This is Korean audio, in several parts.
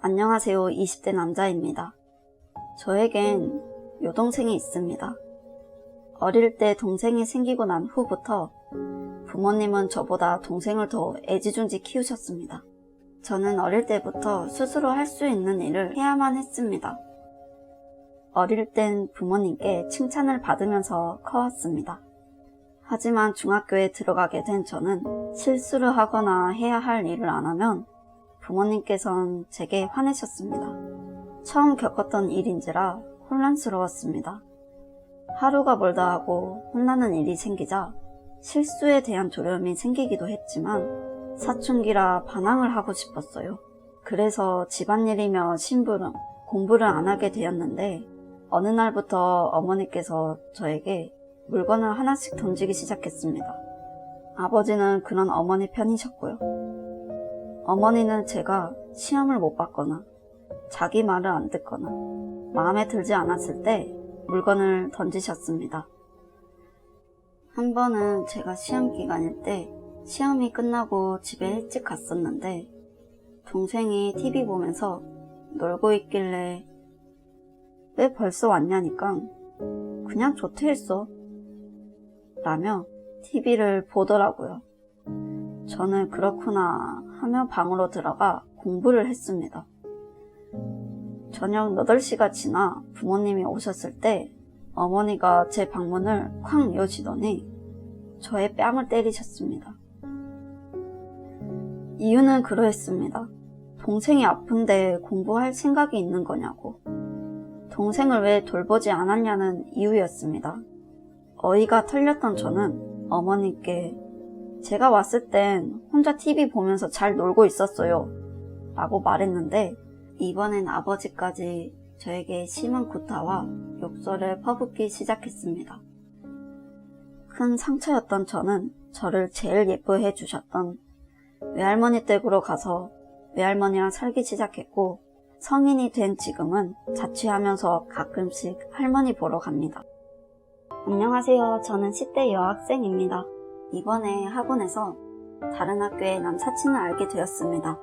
안녕하세요. 20대 남자입니다. 저에겐 여동생이 있습니다. 어릴 때 동생이 생기고 난 후부터 부모님은 저보다 동생을 더 애지중지 키우셨습니다. 저는 어릴 때부터 스스로 할 수 있는 일을 해야만 했습니다. 어릴 땐 부모님께 칭찬을 받으면서 커왔습니다. 하지만 중학교에 들어가게 된 저는 실수를 하거나 해야 할 일을 안 하면 부모님께선 제게 화내셨습니다. 처음 겪었던 일인지라 혼란스러웠습니다. 하루가 멀다 하고 혼나는 일이 생기자 실수에 대한 두려움이 생기기도 했지만 사춘기라 반항을 하고 싶었어요. 그래서 집안일이며 심부름, 공부를 안 하게 되었는데 어느 날부터 어머니께서 저에게 물건을 하나씩 던지기 시작했습니다. 아버지는 그런 어머니 편이셨고요. 어머니는 제가 시험을 못 봤거나 자기 말을 안 듣거나 마음에 들지 않았을 때 물건을 던지셨습니다. 한 번은 제가 시험 기간일 때 시험이 끝나고 집에 일찍 갔었는데 동생이 TV 보면서 놀고 있길래 왜 벌써 왔냐니까 그냥 조퇴했어 라며 TV를 보더라고요. 저는 그렇구나 하며 방으로 들어가 공부를 했습니다. 저녁 8시가 지나 부모님이 오셨을 때 어머니가 제 방문을 쾅 여시더니 저의 뺨을 때리셨습니다. 이유는 그러했습니다. 동생이 아픈데 공부할 생각이 있는 거냐고. 동생을 왜 돌보지 않았냐는 이유였습니다. 어이가 털렸던 저는 어머니께 제가 왔을 땐 혼자 TV 보면서 잘 놀고 있었어요 라고 말했는데 이번엔 아버지까지 저에게 심한 구타와 욕설을 퍼붓기 시작했습니다. 큰 상처였던 저는 저를 제일 예뻐해 주셨던 외할머니 댁으로 가서 외할머니랑 살기 시작했고 성인이 된 지금은 자취하면서 가끔씩 할머니 보러 갑니다. 안녕하세요. 저는 10대 여학생입니다. 이번에 학원에서 다른 학교의 남사친을 알게 되었습니다.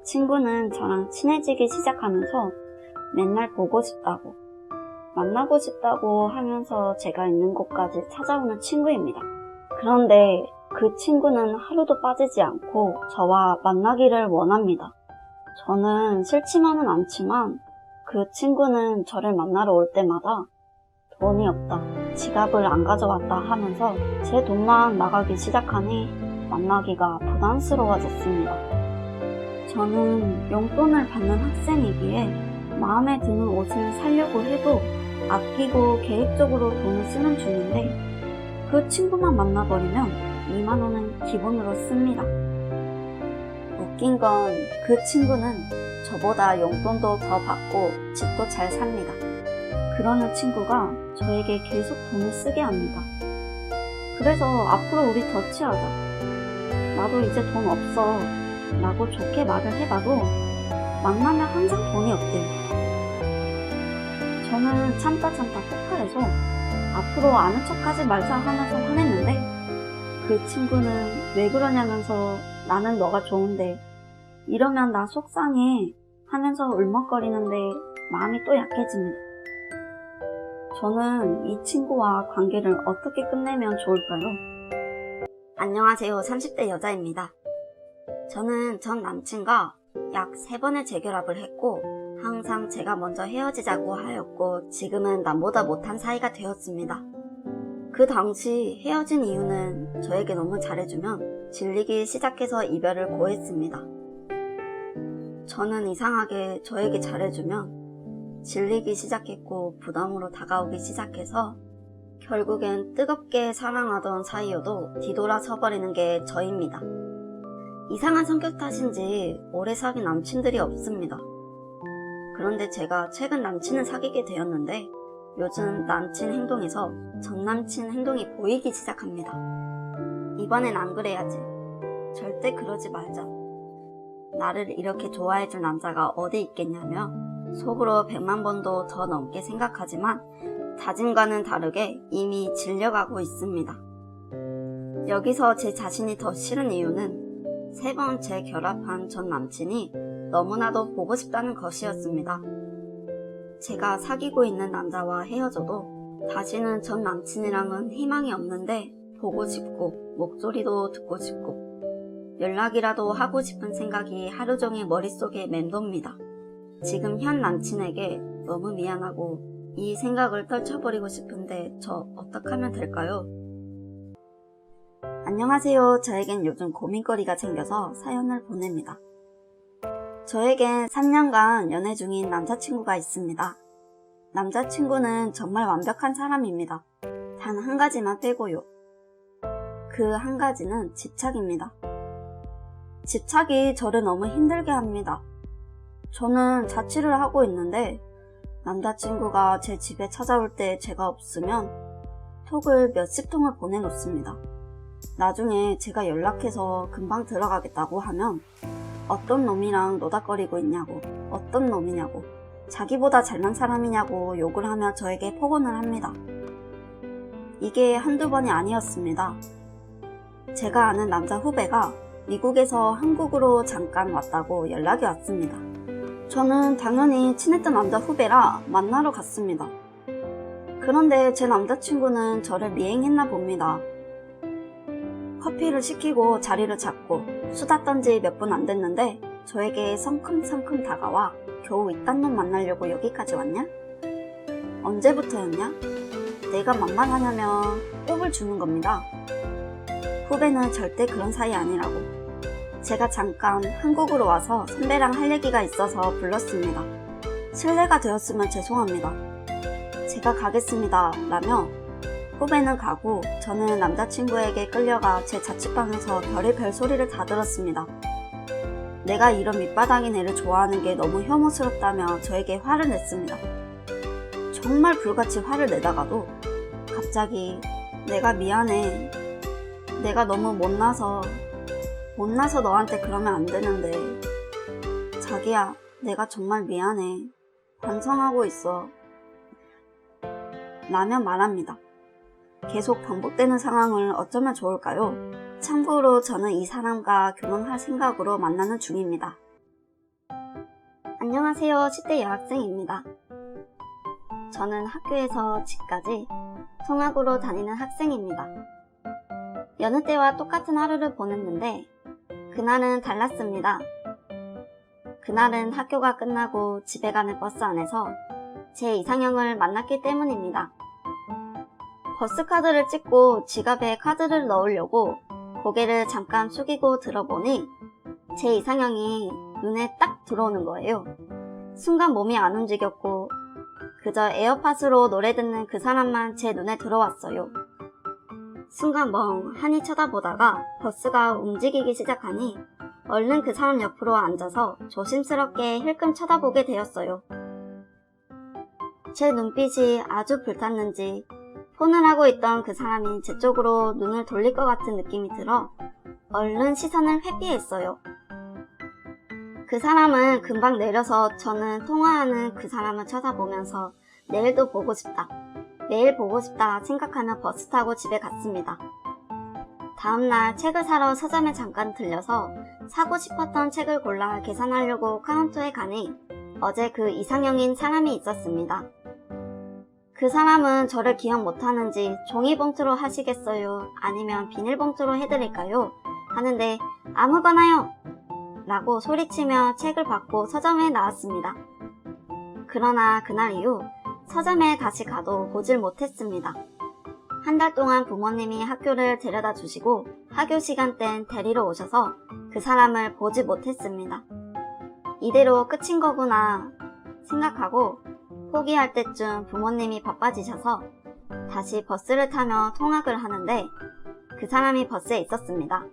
친구는 저랑 친해지기 시작하면서 맨날 보고 싶다고, 만나고 싶다고 하면서 제가 있는 곳까지 찾아오는 친구입니다. 그런데 그 친구는 하루도 빠지지 않고 저와 만나기를 원합니다. 저는 싫지만은 않지만 그 친구는 저를 만나러 올 때마다 돈이 없다, 지갑을 안 가져왔다 하면서 제 돈만 나가기 시작하니 만나기가 부담스러워졌습니다. 저는 용돈을 받는 학생이기에 마음에 드는 옷을 사려고 해도 아끼고 계획적으로 돈을 쓰는 중인데 그 친구만 만나버리면 2만 원은 기본으로 씁니다. 웃긴 건 그 친구는 저보다 용돈도 더 받고 집도 잘 삽니다. 그러는 친구가 저에게 계속 돈을 쓰게 합니다. 그래서 앞으로 우리 더치하자, 나도 이제 돈 없어 라고 좋게 말을 해봐도 만나면 항상 돈이 없대요. 저는 참다 폭발해서 앞으로 아는 척하지 말자 하면서 화냈는데 그 친구는 왜 그러냐면서 나는 너가 좋은데 이러면 나 속상해 하면서 울먹거리는데 마음이 또 약해집니다. 저는 이 친구와 관계를 어떻게 끝내면 좋을까요? 안녕하세요. 30대 여자입니다. 저는 전 남친과 약 3번의 재결합을 했고 항상 제가 먼저 헤어지자고 하였고 지금은 남보다 못한 사이가 되었습니다. 그 당시 헤어진 이유는 저에게 너무 잘해주면 질리기 시작해서 이별을 고했습니다. 저는 이상하게 저에게 잘해주면 질리기 시작했고 부담으로 다가오기 시작해서 결국엔 뜨겁게 사랑하던 사이여도 뒤돌아서 버리는 게 저입니다. 이상한 성격 탓인지 오래 사귄 남친들이 없습니다. 그런데 제가 최근 남친을 사귀게 되었는데 요즘 남친 행동에서 전 남친 행동이 보이기 시작합니다. 이번엔 안 그래야지. 절대 그러지 말자. 나를 이렇게 좋아해줄 남자가 어디 있겠냐며 속으로 100만 번도 더 넘게 생각하지만 다짐과는 다르게 이미 질려가고 있습니다. 여기서 제 자신이 더 싫은 이유는 3번 재결합한 전 남친이 너무나도 보고 싶다는 것이었습니다. 제가 사귀고 있는 남자와 헤어져도 다시는 전 남친이랑은 희망이 없는데 보고 싶고 목소리도 듣고 싶고 연락이라도 하고 싶은 생각이 하루 종일 머릿속에 맴돕니다. 지금 현 남친에게 너무 미안하고 이 생각을 떨쳐버리고 싶은데 저 어떡하면 될까요? 안녕하세요. 저에겐 요즘 고민거리가 생겨서 사연을 보냅니다. 저에겐 3년간 연애 중인 남자친구가 있습니다. 남자친구는 정말 완벽한 사람입니다. 단 한 가지만 빼고요. 그 한 가지는 집착입니다. 집착이 저를 너무 힘들게 합니다. 저는 자취를 하고 있는데 남자친구가 제 집에 찾아올 때 제가 없으면 톡을 몇십 통을 보내놓습니다. 나중에 제가 연락해서 금방 들어가겠다고 하면 어떤 놈이랑 노닥거리고 있냐고, 어떤 놈이냐고, 자기보다 잘난 사람이냐고 욕을 하며 저에게 폭언을 합니다. 이게 한두 번이 아니었습니다. 제가 아는 남자 후배가 미국에서 한국으로 잠깐 왔다고 연락이 왔습니다. 저는 당연히 친했던 남자 후배라 만나러 갔습니다. 그런데 제 남자친구는 저를 미행했나 봅니다. 커피를 시키고 자리를 잡고 수다 떤지 몇 분 안 됐는데 저에게 성큼성큼 다가와 겨우 이딴 놈 만나려고 여기까지 왔냐? 언제부터였냐? 내가 만만하냐며 꼽을 주는 겁니다. 후배는 절대 그런 사이 아니라고. 제가 잠깐 한국으로 와서 선배랑 할 얘기가 있어서 불렀습니다. 실례가 되었으면 죄송합니다. 제가 가겠습니다. 라며 후배는 가고 저는 남자친구에게 끌려가 제 자취방에서 별의별 소리를 다 들었습니다. 내가 이런 밑바닥인 애를 좋아하는 게 너무 혐오스럽다며 저에게 화를 냈습니다. 정말 불같이 화를 내다가도 갑자기 내가 미안해. 내가 너무 못나서 너한테 그러면 안 되는데 자기야 내가 정말 미안해. 반성하고 있어. 라며 말합니다. 계속 반복되는 상황을 어쩌면 좋을까요? 참고로 저는 이 사람과 결혼할 생각으로 만나는 중입니다. 안녕하세요. 10대 여학생입니다. 저는 학교에서 집까지 통학으로 다니는 학생입니다. 여느 때와 똑같은 하루를 보냈는데 그날은 달랐습니다. 그날은 학교가 끝나고 집에 가는 버스 안에서 제 이상형을 만났기 때문입니다. 버스카드를 찍고 지갑에 카드를 넣으려고 고개를 잠깐 숙이고 들어보니 제 이상형이 눈에 딱 들어오는 거예요. 순간 몸이 안 움직였고 그저 에어팟으로 노래 듣는 그 사람만 제 눈에 들어왔어요. 순간 멍하니 쳐다보다가 버스가 움직이기 시작하니 얼른 그 사람 옆으로 앉아서 조심스럽게 힐끔 쳐다보게 되었어요. 제 눈빛이 아주 불탔는지 폰을 하고 있던 그 사람이 제 쪽으로 눈을 돌릴 것 같은 느낌이 들어 얼른 시선을 회피했어요. 그 사람은 금방 내려서 저는 통화하는 그 사람을 쳐다보면서 내일도 보고 싶다, 매일 보고 싶다 생각하며 버스 타고 집에 갔습니다. 다음날 책을 사러 서점에 잠깐 들려서 사고 싶었던 책을 골라 계산하려고 카운터에 가니 어제 그 이상형인 사람이 있었습니다. 그 사람은 저를 기억 못하는지 종이봉투로 하시겠어요? 아니면 비닐봉투로 해드릴까요? 하는데 아무거나요! 라고 소리치며 책을 받고 서점에 나왔습니다. 그러나 그날 이후 서점에 다시 가도 보질 못했습니다. 한 달 동안 부모님이 학교를 데려다 주시고 학교 시간 땐 데리러 오셔서 그 사람을 보지 못했습니다. 이대로 끝인 거구나 생각하고 포기할 때쯤 부모님이 바빠지셔서 다시 버스를 타며 통학을 하는데 그 사람이 버스에 있었습니다.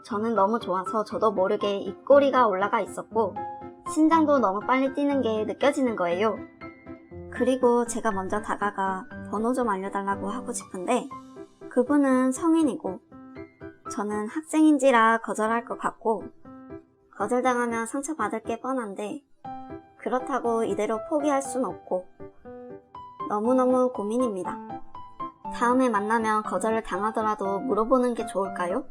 저는 너무 좋아서 저도 모르게 입꼬리가 올라가 있었고 심장도 너무 빨리 뛰는 게 느껴지는 거예요. 그리고 제가 먼저 다가가 번호 좀 알려달라고 하고 싶은데 그분은 성인이고 저는 학생인지라 거절할 것 같고 거절당하면 상처받을 게 뻔한데 그렇다고 이대로 포기할 순 없고 너무너무 고민입니다. 다음에 만나면 거절을 당하더라도 물어보는 게 좋을까요?